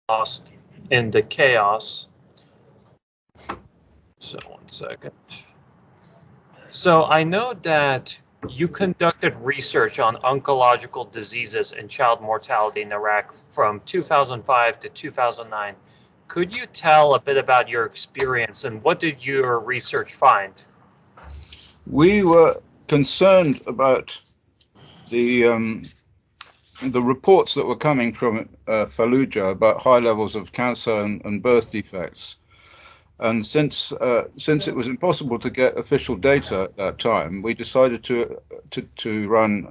lost in the chaos. So, one second. So, I know that you conducted research on oncological diseases and child mortality in Iraq from 2005 to 2009. Could you tell a bit about your experience and what did your research find? We were concerned about the the reports that were coming from Fallujah about high levels of cancer and birth defects. And since it was impossible to get official data at that time, we decided to run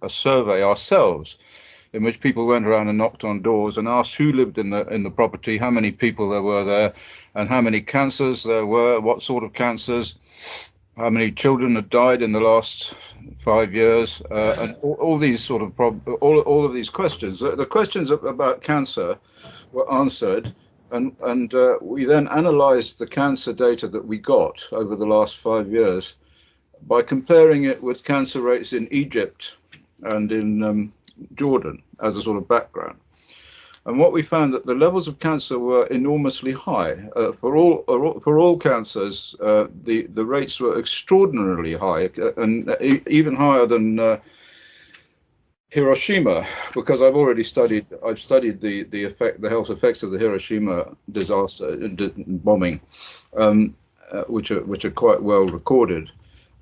a survey ourselves, in which people went around and knocked on doors and asked who lived in the property, how many people there were there, and how many cancers there were, what sort of cancers, how many children had died in the last 5 years, and all these sort of all of these questions. The questions about cancer were answered, and we then analysed the cancer data that we got over the last 5 years by comparing it with cancer rates in Egypt and in Jordan as a sort of background. And what we found that the levels of cancer were enormously high for all cancers. The rates were extraordinarily high, and even higher than Hiroshima, because I've studied the health effects of the Hiroshima disaster bombing, which are quite well recorded.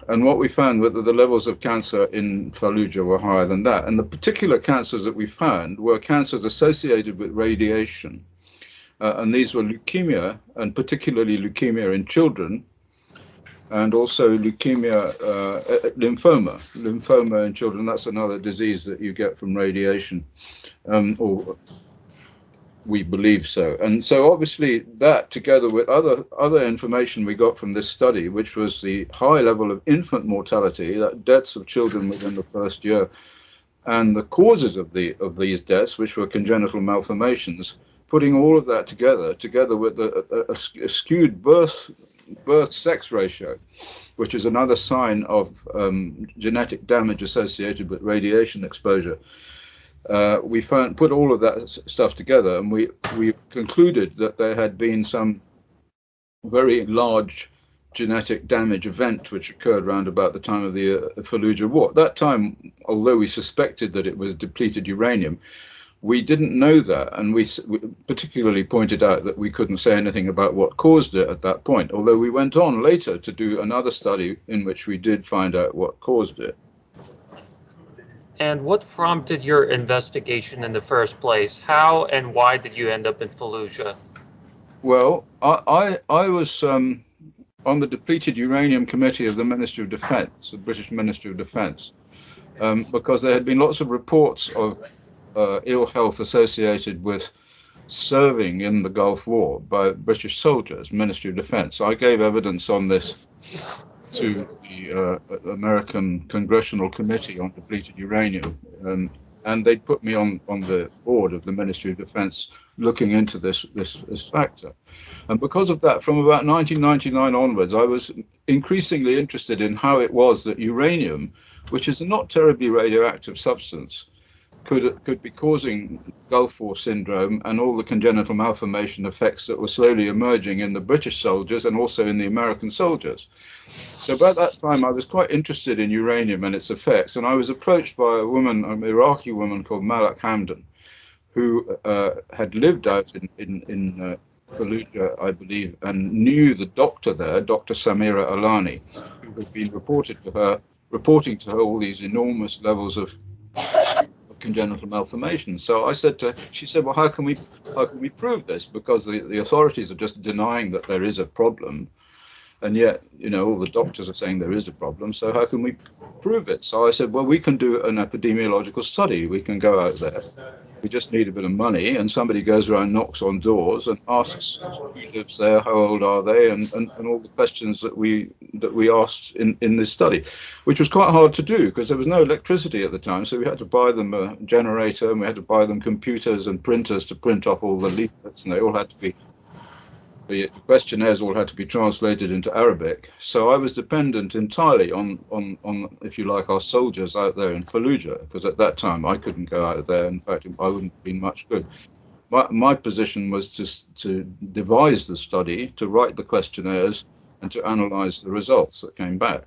And what we found was that the levels of cancer in Fallujah were higher than that. And the particular cancers that we found were cancers associated with radiation. And these were leukemia, and particularly leukemia in children, and also lymphoma in children. That's another disease that you get from radiation, or we believe so. And so obviously that, together with other information we got from this study, which was the high level of infant mortality, that deaths of children within the first year, and the causes of these deaths, which were congenital malformations, putting all of that together with a skewed birth sex ratio, which is another sign of genetic damage associated with radiation exposure. We put all of that stuff together, and we concluded that there had been some very large genetic damage event which occurred around about the time of the Fallujah War. At that time, although we suspected that it was depleted uranium, we didn't know that, and we particularly pointed out that we couldn't say anything about what caused it at that point, although we went on later to do another study in which we did find out what caused it. And what prompted your investigation in the first place? How and why did you end up in Fallujah? Well, I was on the Depleted Uranium Committee of the Ministry of Defence, the British Ministry of Defence, because there had been lots of reports of ill health associated with serving in the Gulf War by British soldiers, Ministry of Defence. I gave evidence on this to the American Congressional Committee on Depleted Uranium, and they put me on the board of the Ministry of Defence looking into this factor. And because of that, from about 1999 onwards, I was increasingly interested in how it was that uranium, which is a not terribly radioactive substance, could be causing Gulf War syndrome and all the congenital malformation effects that were slowly emerging in the British soldiers and also in the American soldiers. So about that time, I was quite interested in uranium and its effects, and I was approached by a woman, an Iraqi woman called Malak Hamdan, who had lived out in Fallujah, I believe, and knew the doctor there, Dr. Samira Alani, who had been reporting to her all these enormous levels of congenital malformation. So I said to her, she said, well, how can we prove this? Because the authorities are just denying that there is a problem. And yet, all the doctors are saying there is a problem. So how can we prove it? So I said, well, we can do an epidemiological study. We can go out there. We just need a bit of money. And somebody goes around, knocks on doors and asks who lives there, how old are they, and all the questions that we asked in this study, which was quite hard to do because there was no electricity at the time. So we had to buy them a generator, and we had to buy them computers and printers to print off all the leaflets, and they all had to be the questionnaires all had to be translated into Arabic. So I was dependent entirely on, if you like, our soldiers out there in Fallujah, because at that time I couldn't go out there. In fact, I wouldn't have been much good. My position was to devise the study, to write the questionnaires, and to analyze the results that came back.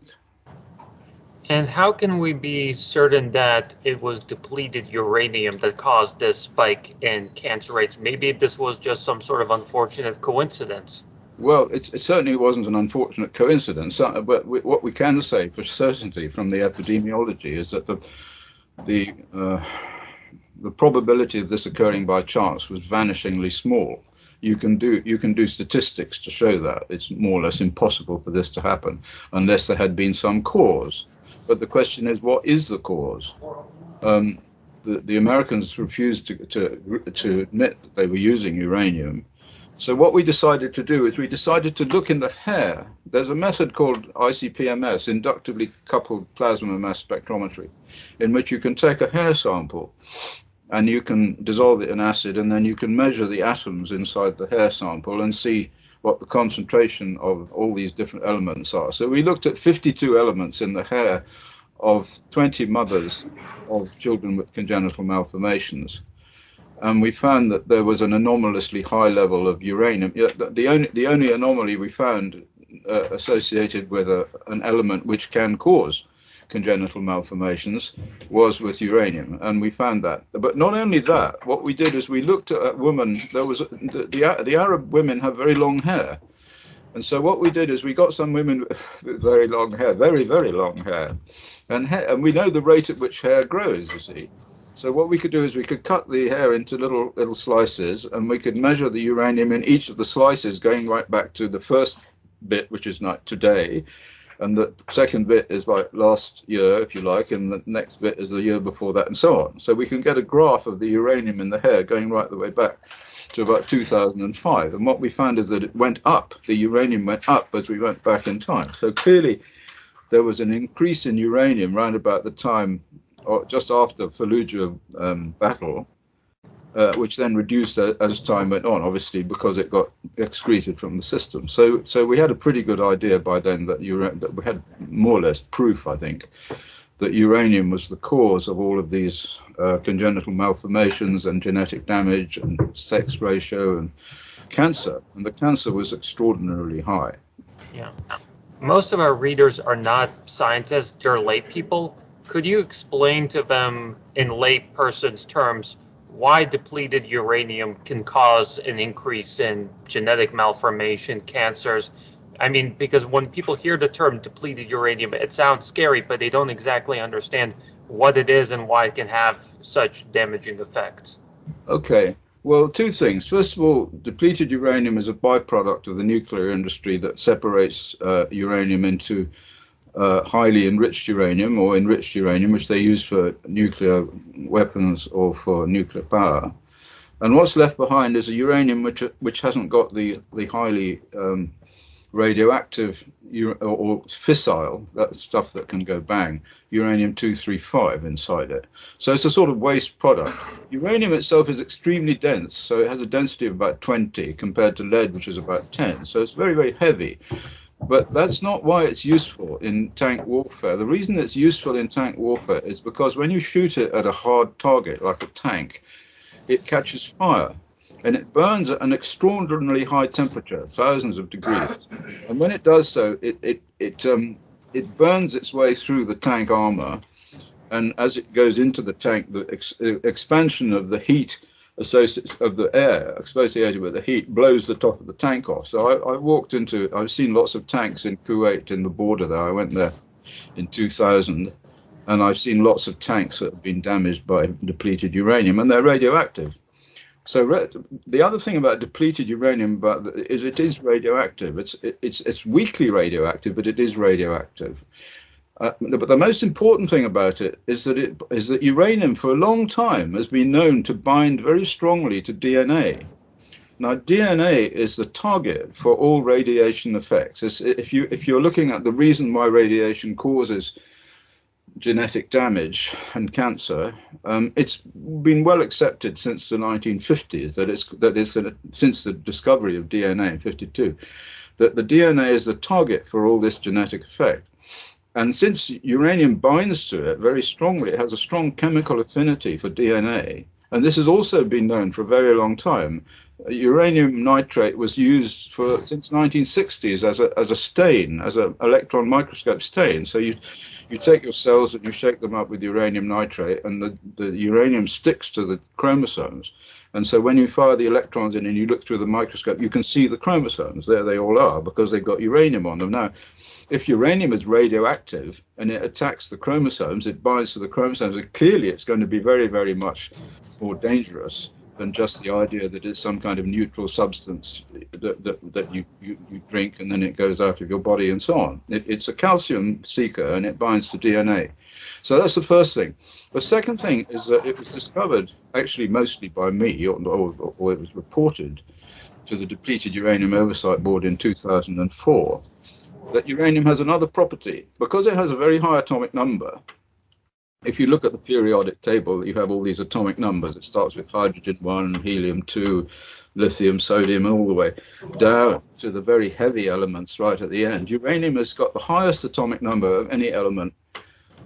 And how can we be certain that it was depleted uranium that caused this spike in cancer rates? Maybe this was just some sort of unfortunate coincidence. Well, it certainly wasn't an unfortunate coincidence, but what we can say for certainty from the epidemiology is that the probability of this occurring by chance was vanishingly small. You can do statistics to show that it's more or less impossible for this to happen unless there had been some cause. But the question is, what is the cause? The Americans refused to admit that they were using uranium. So what we decided to do is we decided to look in the hair. There's a method called ICP-MS, inductively coupled plasma mass spectrometry, in which you can take a hair sample and you can dissolve it in acid, and then you can measure the atoms inside the hair sample and see what the concentration of all these different elements are. So we looked at 52 elements in the hair of 20 mothers of children with congenital malformations. And we found that there was an anomalously high level of uranium. The only anomaly we found associated with an element which can cause congenital malformations was with uranium, and we found that. But not only that, what we did is we looked at women. There was the Arab women have very long hair, and so what we did is we got some women with very long hair, very long hair, and we know the rate at which hair grows. You see. So what we could do is we could cut the hair into little slices, and we could measure the uranium in each of the slices, going right back to the first bit, which is like today, and the second bit is like last year, if you like, and the next bit is the year before that, and so on. So we can get a graph of the uranium in the hair going right the way back to about 2005. And what we found is that it went up, the uranium went up as we went back in time. So clearly there was an increase in uranium around about the time, or just after Fallujah battle, which then reduced as time went on, obviously because it got excreted from the system. So we had a pretty good idea by then that we had more or less proof, I think, that uranium was the cause of all of these congenital malformations and genetic damage and sex ratio and cancer. And the cancer was extraordinarily high. Yeah. Most of our readers are not scientists, they're lay people. Could you explain to them in lay person's terms why depleted uranium can cause an increase in genetic malformation, cancers? I mean, because when people hear the term depleted uranium, it sounds scary, but they don't exactly understand what it is and why it can have such damaging effects. Okay. Well, two things. First of all, depleted uranium is a byproduct of the nuclear industry that separates uranium into highly enriched uranium or enriched uranium, which they use for nuclear weapons or for nuclear power. And what's left behind is a uranium which hasn't got the highly radioactive or fissile, that stuff that can go bang, uranium-235 inside it. So it's a sort of waste product. Uranium itself is extremely dense, so it has a density of about 20 compared to lead, which is about 10. So it's very heavy. But that's not why it's useful in tank warfare. The reason it's useful in tank warfare is because when you shoot it at a hard target, like a tank, it catches fire. And it burns at an extraordinarily high temperature, thousands of degrees. And when it does so, it burns its way through the tank armor. And as it goes into the tank, the expansion of the heat of the air associated with the heat blows the top of the tank off. So I've seen lots of tanks in Kuwait in the border there. I went there in 2000, and I've seen lots of tanks that have been damaged by depleted uranium, and they're radioactive. So the other thing about depleted uranium is it is radioactive. It's weakly radioactive, but it is radioactive. But the most important thing about it is that uranium for a long time has been known to bind very strongly to DNA. Now, DNA is the target for all radiation effects. If you're looking at the reason why radiation causes genetic damage and cancer, it's been well accepted since the 1950s since the discovery of DNA in 52, that the DNA is the target for all this genetic effect. And since uranium binds to it very strongly, it has a strong chemical affinity for DNA, And this has also been known for a very long time. Uranium nitrate was used for since 1960s as a stain, as an electron microscope stain. So you take your cells and you shake them up with uranium nitrate, and the uranium sticks to the chromosomes. And so when you fire the electrons in and you look through the microscope, you can see the chromosomes. There they all are, because they've got uranium on them. Now, if uranium is radioactive and it attacks the chromosomes, it binds to the chromosomes, and clearly it's going to be very, very much more dangerous than just the idea that it's some kind of neutral substance that you drink and then it goes out of your body and so on. It's a calcium seeker, and it binds to DNA. So that's the first thing. The second thing is that it was discovered, actually mostly by me, or it was reported to the Depleted Uranium Oversight Board in 2004, that uranium has another property. Because it has a very high atomic number, if you look at the periodic table, you have all these atomic numbers. It starts with hydrogen 1, helium 2, lithium, sodium, and all the way down to the very heavy elements right at the end. Uranium has got the highest atomic number of any element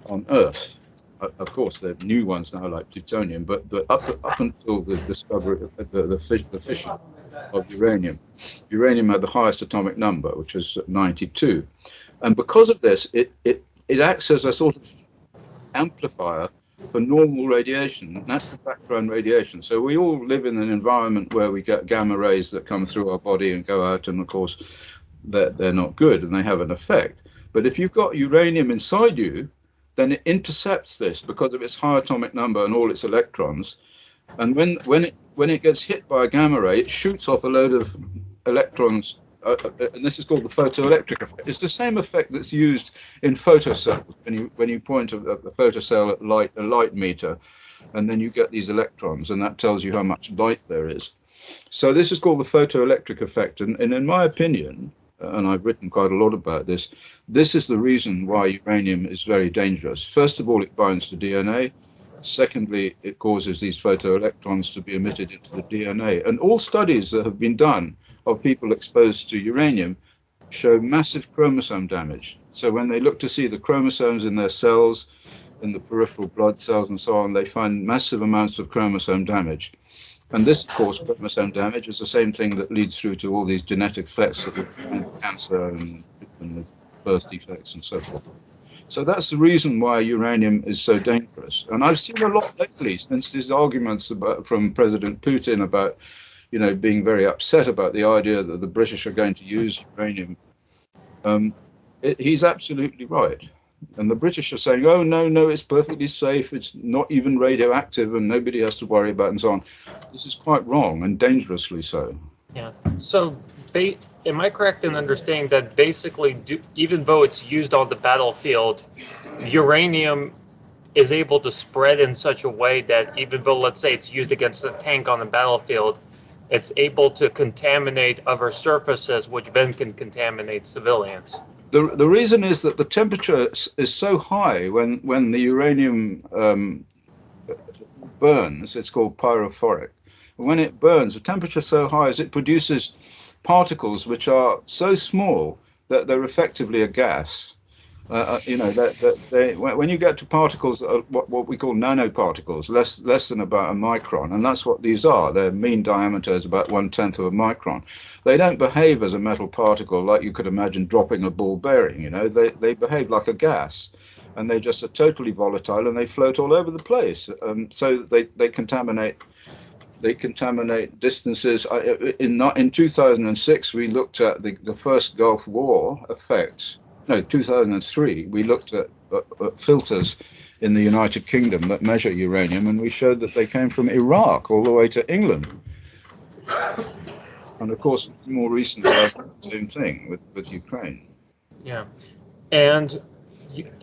on Earth. Of course, there are new ones now like plutonium, but up until the discovery of the fission of uranium, uranium had the highest atomic number, which is 92. And because of this, it acts as a sort of amplifier for normal radiation, natural background radiation. So we all live in an environment where we get gamma rays that come through our body and go out, and of course they're not good and they have an effect. But if you've got uranium inside you, then it intercepts this because of its high atomic number and all its electrons. And when it gets hit by a gamma ray, it shoots off a load of electrons, and this is called the photoelectric effect. It's the same effect that's used in photocells when you point a photocell at a light meter, and then you get these electrons, and that tells you how much light there is. So this is called the photoelectric effect, and in my opinion, and I've written quite a lot about this, this is the reason why uranium is very dangerous. First of all, it binds to DNA. Secondly, it causes these photoelectrons to be emitted into the DNA. And all studies that have been done of people exposed to uranium show massive chromosome damage. So when they look to see the chromosomes in their cells, in the peripheral blood cells and so on, they find massive amounts of chromosome damage. And this, of course, chromosome damage is the same thing that leads through to all these genetic effects of cancer and birth defects and so forth. So that's the reason why uranium is so dangerous. And I've seen a lot lately, since these arguments from President Putin about, being very upset about the idea that the British are going to use uranium. He's absolutely right. And the British are saying, oh, no, it's perfectly safe. It's not even radioactive and nobody has to worry about it and so on. This is quite wrong and dangerously so. Yeah. So am I correct in understanding that basically, even though it's used on the battlefield, uranium is able to spread in such a way that even though, let's say, it's used against a tank on the battlefield, it's able to contaminate other surfaces, which then can contaminate civilians? The reason is that the temperature is so high when the uranium burns. It's called pyrophoric. When it burns, the temperature is so high as it produces particles which are so small that they're effectively a gas. When you get to particles that are what we call nanoparticles, less than about a micron, and that's what these are. Their mean diameter is about 1/10 of a micron. They don't behave as a metal particle like you could imagine dropping a ball bearing. They behave like a gas, and they just are totally volatile and they float all over the place. So they contaminate. They contaminate distances. In 2006, we looked at the first Gulf War effects. No, 2003, we looked at filters in the United Kingdom that measure uranium, and we showed that they came from Iraq all the way to England. And of course, more recently, the same thing with Ukraine. Yeah. And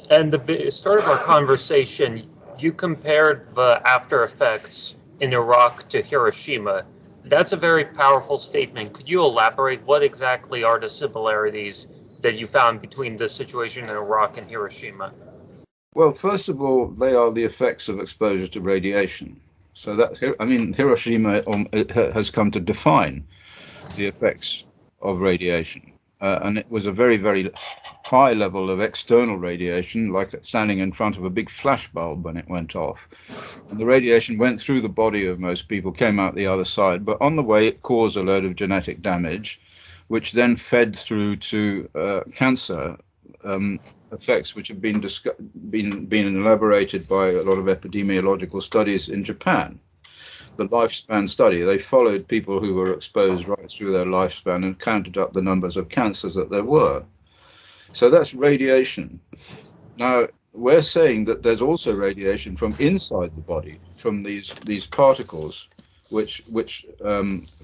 the start of our conversation, you compared the after effects in Iraq to Hiroshima. That's a very powerful statement. Could you elaborate? What exactly are the similarities that you found between the situation in Iraq and Hiroshima? Well, first of all, they are the effects of exposure to radiation. So Hiroshima has come to define the effects of radiation. And it was a very, very high level of external radiation, like standing in front of a big flash bulb when it went off. And the radiation went through the body of most people, came out the other side, but on the way it caused a load of genetic damage, which then fed through to cancer effects, which have been elaborated by a lot of epidemiological studies in Japan. The lifespan study, they followed people who were exposed right through their lifespan and counted up the numbers of cancers that there were. So that's radiation. Now, we're saying that there's also radiation from inside the body, from these particles, which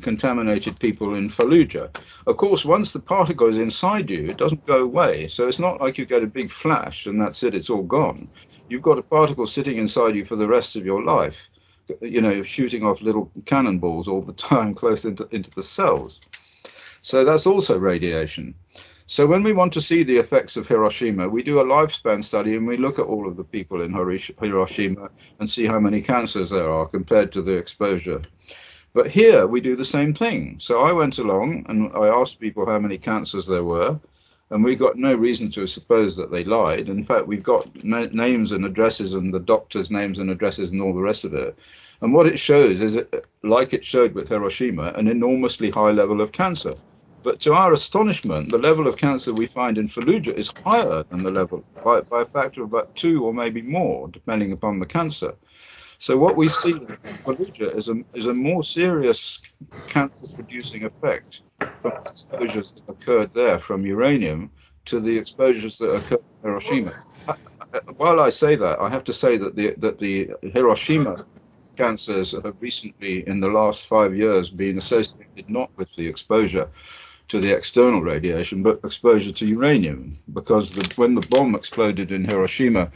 contaminated people in Fallujah. Of course, once the particle is inside you, it doesn't go away. So it's not like you get a big flash and that's it, it's all gone. You've got a particle sitting inside you for the rest of your life, you know, shooting off little cannonballs all the time close into the cells. So that's also radiation. So when we want to see the effects of Hiroshima, we do a lifespan study and we look at all of the people in Hiroshima and see how many cancers there are compared to the exposure. But here we do the same thing. So I went along and I asked people how many cancers there were, and we got no reason to suppose that they lied. In fact, we've got names and addresses and the doctors' names and addresses and all the rest of it. And what it shows is, like it showed with Hiroshima, an enormously high level of cancer. But to our astonishment, the level of cancer we find in Fallujah is higher than the level by a factor of about 2 or maybe more, depending upon the cancer. So what we see in Fallujah is a more serious cancer-producing effect from exposures that occurred there from uranium to the exposures that occurred in Hiroshima. While I say that, I have to say that the Hiroshima cancers have recently, in the last 5 years, been associated not with the exposure to the external radiation, but exposure to uranium, because when the bomb exploded in Hiroshima,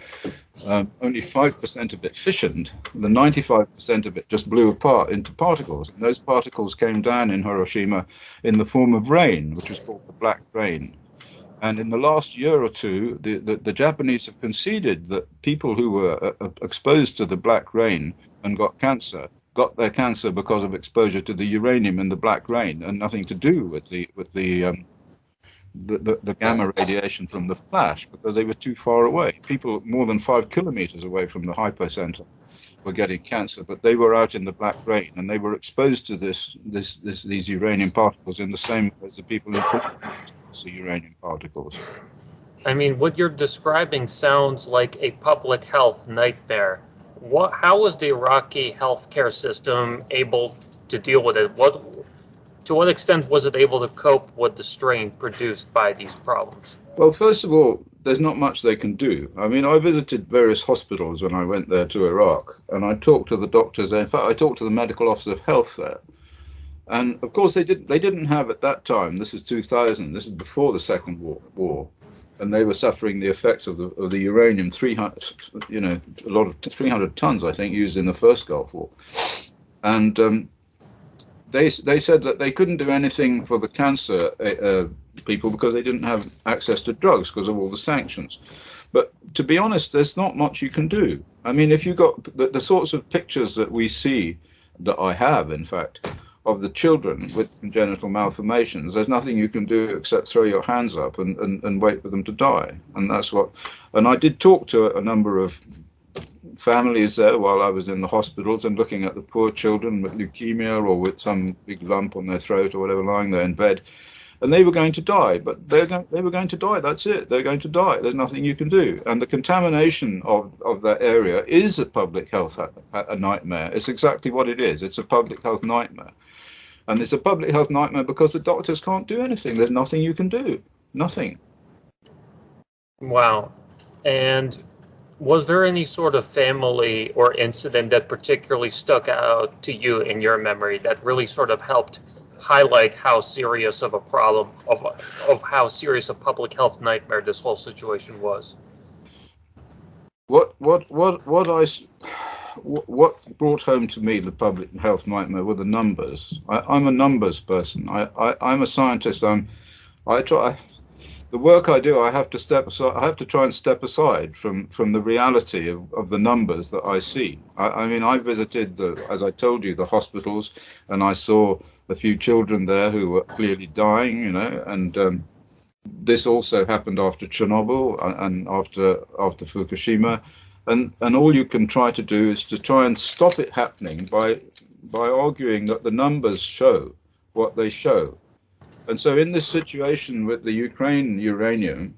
only 5% of it fissioned. The 95% of it just blew apart into particles. And those particles came down in Hiroshima in the form of rain, which is called the black rain. And in the last year or two, the Japanese have conceded that people who were exposed to the black rain and got their cancer because of exposure to the uranium in the black rain, and nothing to do with the gamma radiation from the flash, because they were too far away. People more than 5 kilometers away from the hypocenter were getting cancer, but they were out in the black rain and they were exposed to these uranium particles in the same way as the people in the uranium particles. I mean, what you're describing sounds like a public health nightmare. How was the Iraqi healthcare system able to deal with it? To what extent was it able to cope with the strain produced by these problems? Well, first of all, there's not much they can do. I mean, I visited various hospitals when I went there to Iraq, and I talked to the doctors. In fact, I talked to the medical officer of health there. And of course, they didn't have at that time. This is 2000. This is before the Second War, and they were suffering the effects of the uranium. 300, a lot of 300 tons, I think, used in the first Gulf War, and they said that they couldn't do anything for the cancer people because they didn't have access to drugs because of all the sanctions. But to be honest, there's not much you can do. I mean, if you got the sorts of pictures that we see, that I have, in fact, of the children with congenital malformations, there's nothing you can do except throw your hands up and wait for them to die. And that's what. And I did talk to a number of families there while I was in the hospitals and looking at the poor children with leukemia or with some big lump on their throat or whatever, lying there in bed, and they were going to die. But they were going to die. That's it. They're going to die. There's nothing you can do. And the contamination of that area is a public health a nightmare. It's exactly what it is. It's a public health nightmare. And it's a public health nightmare because the doctors can't do anything. There's nothing you can do. Nothing. Wow. And was there any sort of family or incident that particularly stuck out to you in your memory that really sort of helped highlight how serious of a problem, of how serious a public health nightmare this whole situation was? What brought home to me the public health nightmare were the numbers. I'm a numbers person. I'm a scientist. The work I do, I have to step aside. I have to try and step aside from the reality of the numbers that I see. I mean, I visited as I told you, the hospitals, and I saw a few children there who were clearly dying, and this also happened after Chernobyl and after Fukushima, and all you can try to do is to try and stop it happening by arguing that the numbers show what they show. And so, in this situation with the Ukraine uranium,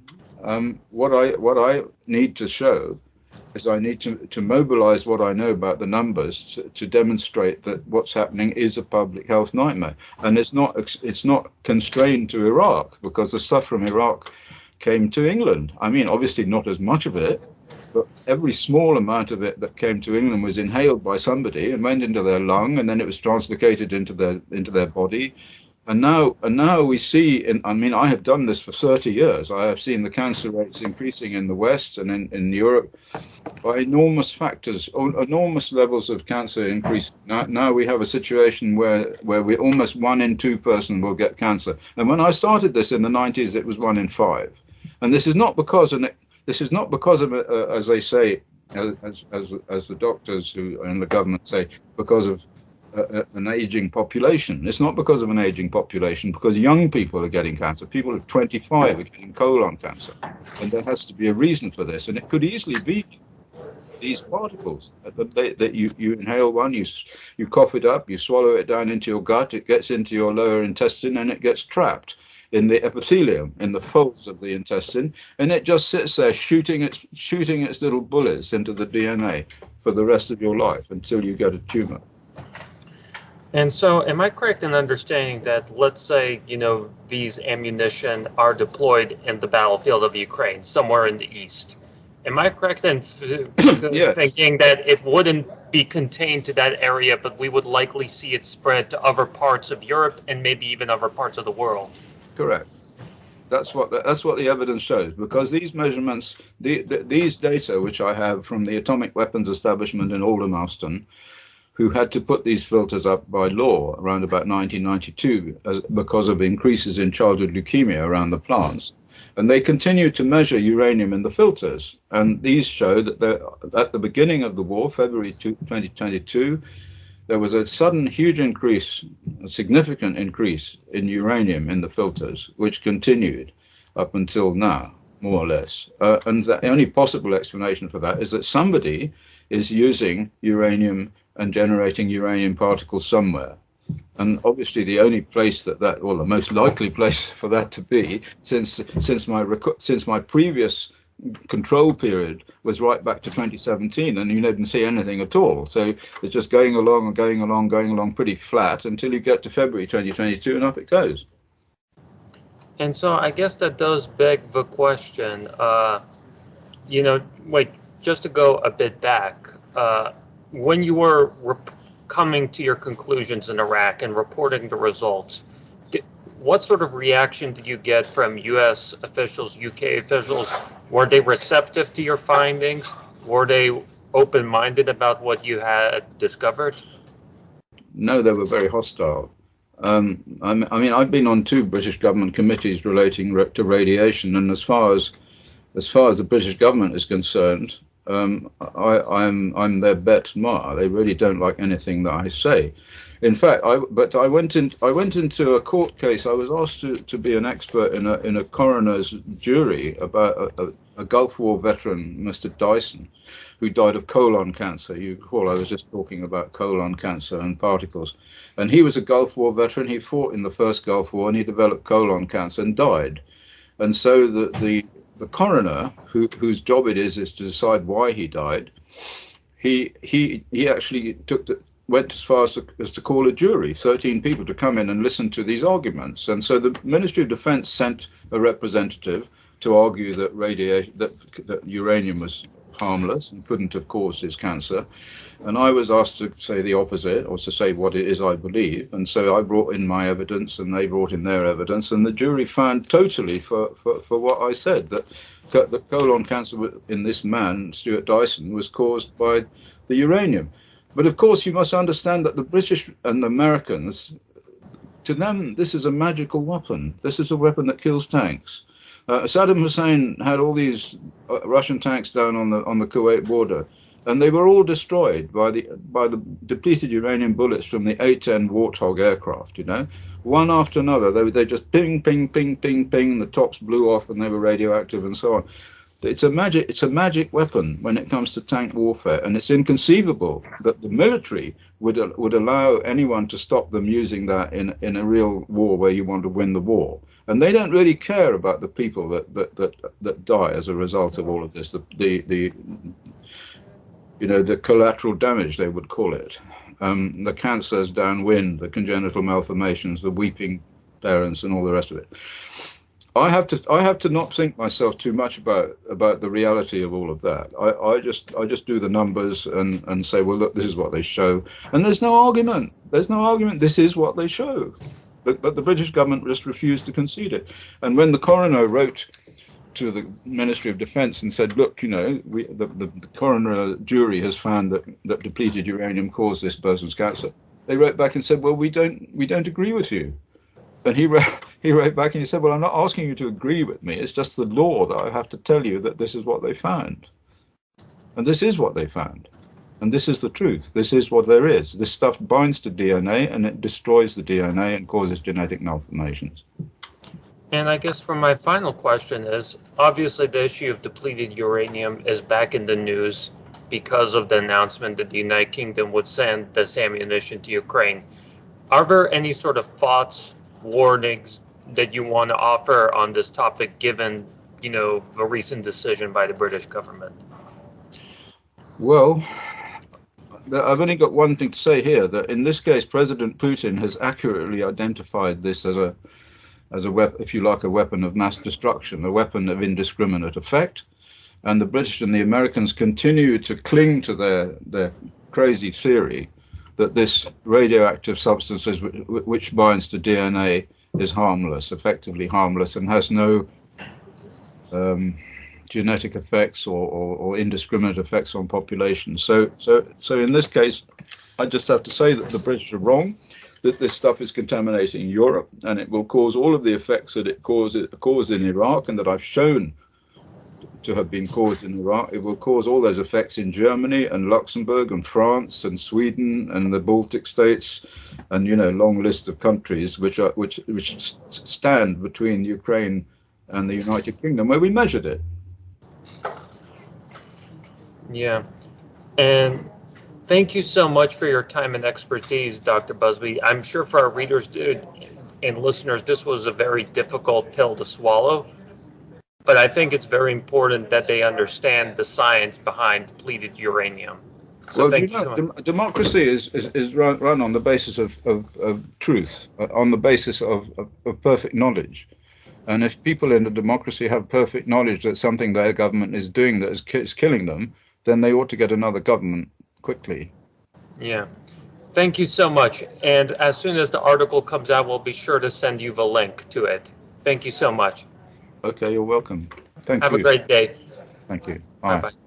what I need to show is I need to mobilize what I know about the numbers to demonstrate that what's happening is a public health nightmare, and it's not constrained to Iraq, because the stuff from Iraq came to England. I mean, obviously not as much of it, but every small amount of it that came to England was inhaled by somebody and went into their lung, and then it was translocated into their body. And now we see, I mean, I have done this for 30 years. I have seen the cancer rates increasing in the West and in Europe by enormous factors, enormous levels of cancer increase. Now we have a situation where we almost 1 in 2 person will get cancer. And when I started this in the 90s, it was 1 in 5. And this is not because of, as they say, as the doctors who are in the government say, because of an aging population. It's not because of an aging population, because young people are getting cancer. People of 25 are getting colon cancer. And there has to be a reason for this. And it could easily be these particles that you inhale one, you cough it up, you swallow it down into your gut, it gets into your lower intestine, and it gets trapped in the epithelium, in the folds of the intestine, and it just sits there shooting its little bullets into the DNA for the rest of your life until you get a tumor. And so, am I correct in understanding that, let's say, these ammunition are deployed in the battlefield of Ukraine, somewhere in the east? Am I correct in Yes. thinking that it wouldn't be contained to that area, but we would likely see it spread to other parts of Europe and maybe even other parts of the world? Correct. That's what the evidence shows, because these measurements, these data which I have from the atomic weapons establishment in Aldermaston, who had to put these filters up by law around about 1992 because of increases in childhood leukemia around the plants. And they continue to measure uranium in the filters. And these show that at the beginning of the war, February 2022, there was a sudden huge increase, a significant increase in uranium in the filters, which continued up until now, more or less. And the only possible explanation for that is that somebody is using uranium and generating uranium particles somewhere. And obviously the only place well, the most likely place for that to be, since my previous control period was right back to 2017, and you didn't see anything at all. So it's just going along pretty flat until you get to February 2022, and up it goes. And so I guess that does beg the question, just to go a bit back, when you were coming to your conclusions in Iraq and reporting the results, what sort of reaction did you get from U.S. officials, UK officials? Were they receptive to your findings? Were they open-minded about what you had discovered? No, they were very hostile. I mean, I've been on 2 British government committees relating to radiation, and as far as the British government is concerned, I'm their bête noire. They really don't like anything that I say. In fact, I went into a court case. I was asked to be an expert in a coroner's jury about a Gulf War veteran, Mr. Dyson, who died of colon cancer. You recall I was just talking about colon cancer and particles, and he was a Gulf War veteran. He fought in the first Gulf War, and he developed colon cancer and died. And so the coroner, whose job it is to decide why he died, he actually went as far as to call a jury, 13 people, to come in and listen to these arguments. And so the Ministry of Defense sent a representative to argue that that uranium was harmless and couldn't have caused his cancer. And I was asked to say the opposite, or to say what it is I believe. And so I brought in my evidence, and they brought in their evidence, and the jury found totally for what I said, that the colon cancer in this man, Stuart Dyson, was caused by the uranium. But of course, you must understand that the British and the Americans, to them, this is a magical weapon. This is a weapon that kills tanks. Saddam Hussein had all these Russian tanks down on the Kuwait border, and they were all destroyed by the depleted uranium bullets from the A-10 Warthog aircraft. You know, one after another, they just ping, ping, ping, ping, ping. The tops blew off, and they were radioactive, and so on. It's a magic weapon when it comes to tank warfare, and it's inconceivable that the military would allow anyone to stop them using that in a real war where you want to win the war. And they don't really care about the people that die as a result of all of this. The collateral damage, they would call it, the cancers downwind, the congenital malformations, the weeping parents, and all the rest of it. I have to not think myself too much about the reality of all of that. I just do the numbers and say, well, look, this is what they show, and there's no argument. There's no argument. This is what they show, but the British government just refused to concede it. And when the coroner wrote to the Ministry of Defence and said, look, you know, the coroner jury has found that depleted uranium caused this person's cancer, they wrote back and said, well, we don't agree with you. And he wrote back and he said, well, I'm not asking you to agree with me. It's just the law that I have to tell you that this is what they found. And this is what they found. And this is the truth. This is what there is. This stuff binds to DNA, and it destroys the DNA and causes genetic malformations. And I guess for my final question is, obviously the issue of depleted uranium is back in the news because of the announcement that the United Kingdom would send this ammunition to Ukraine. Are there any sort of thoughts, warnings that you want to offer on this topic, given, you know, the recent decision by the British government? Well, I've only got one thing to say here, that in this case, President Putin has accurately identified this as a weapon, if you like, a weapon of mass destruction, a weapon of indiscriminate effect. And the British and the Americans continue to cling to their crazy theory that this radioactive substance, which binds to DNA, is harmless, effectively harmless, and has no genetic effects or indiscriminate effects on populations. So in this case, I just have to say that the British are wrong, that this stuff is contaminating Europe, and it will cause all of the effects that it caused in Iraq, and that I've shown to have been caused in Iraq. It will cause all those effects in Germany and Luxembourg and France and Sweden and the Baltic states, and, you know, long list of countries which stand between Ukraine and the United Kingdom, where we measured it. Yeah, and thank you so much for your time and expertise, Dr. Busby. I'm sure for our readers and listeners, this was a very difficult pill to swallow. But I think it's very important that they understand the science behind depleted uranium. So well, democracy is run on the basis of truth, on the basis of perfect knowledge. And if people in a democracy have perfect knowledge that something their government is doing that is killing them, then they ought to get another government quickly. Yeah. Thank you so much. And as soon as the article comes out, we'll be sure to send you the link to it. Thank you so much. Okay, you're welcome. Thank you. Have a great day. Thank you. Bye. Bye-bye.